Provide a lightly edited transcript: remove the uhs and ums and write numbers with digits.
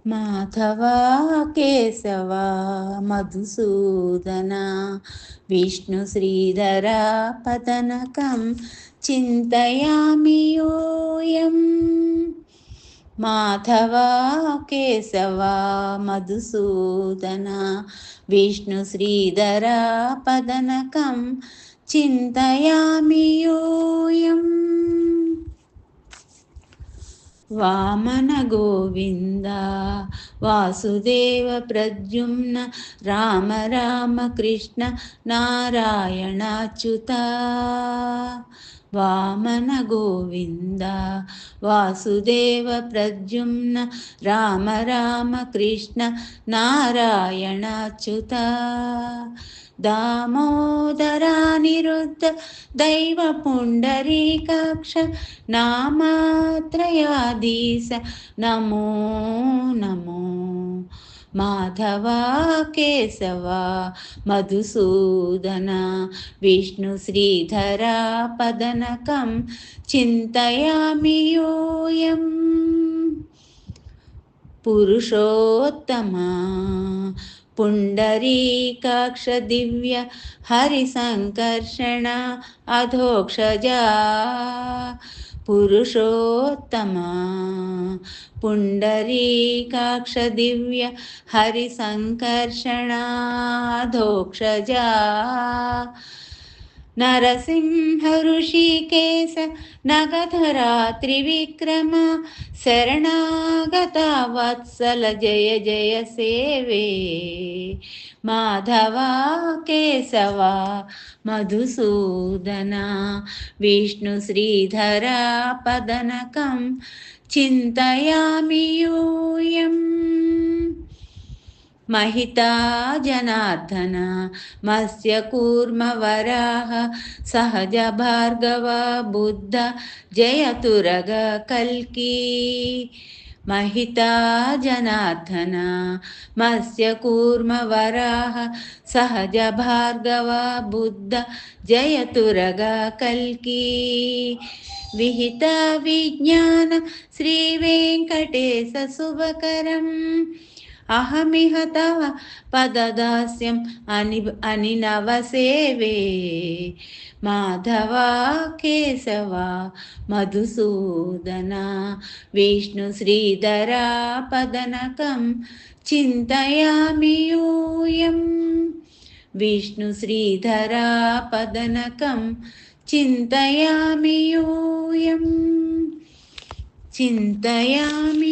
మాధవా కేశవా మధుసూదన విష్ణు శ్రీధర పదనకం చింతయామి యోయం. మాధవా కేశవా మధుసూదన విష్ణు శ్రీధర పదనకం చింతయామి యోయం. వామన గోవింద వాసుదేవ ప్రద్యుమ్న రామ రామ కృష్ణ నారాయణాచ్యుత. వామన గోవింద వాసుదేవ ప్రద్యుమ్న రామ రామ కృష్ణ నారాయణాచ్యుత. దామోదరానిరుద్ధ దైవ పుండరీకాక్ష నామాత్రయాధీశ నమో నమో. మాధవా కేశవా మధుసూదన విష్ణు శ్రీధర పదనకం చింతయామి యోయం. పురుషోత్తమా పుండరీకాక్ష దివ్య హరిసంకర్షణ అధోక్షజా. పురుషోత్తమా పుండరీకాక్ష దివ్య హరిసంకర్షణ అధోక్షజా. నరసింహ ఋషికేశ నగధరా త్రివిక్రమ శరణాగత వత్సల జయ జయ సేవే. మాధవా కేశవా మధుసూదన విష్ణు శ్రీధర పదనకం చింతయామి యూయం. महिता जनार्दन मत्स्य कूर्म वराह सहज भार्गव बुद्ध जयतुरग कल्की. महिता जनार्दन मत्स्य कूर्म वराह सहज भार्गव बुद्ध जयतुरग कल्की. विहित विज्ञान श्री वेंकटेश शुभकरम అహమిహత పదదాస్యం అని నవసేవే. మాధవా కేశవా మధుసూదన విష్ణు శ్రీధర పదనకం చింతయామి యూయం. విష్ణు శ్రీధర పదనకం చింతయామి యూయం. చింతయామి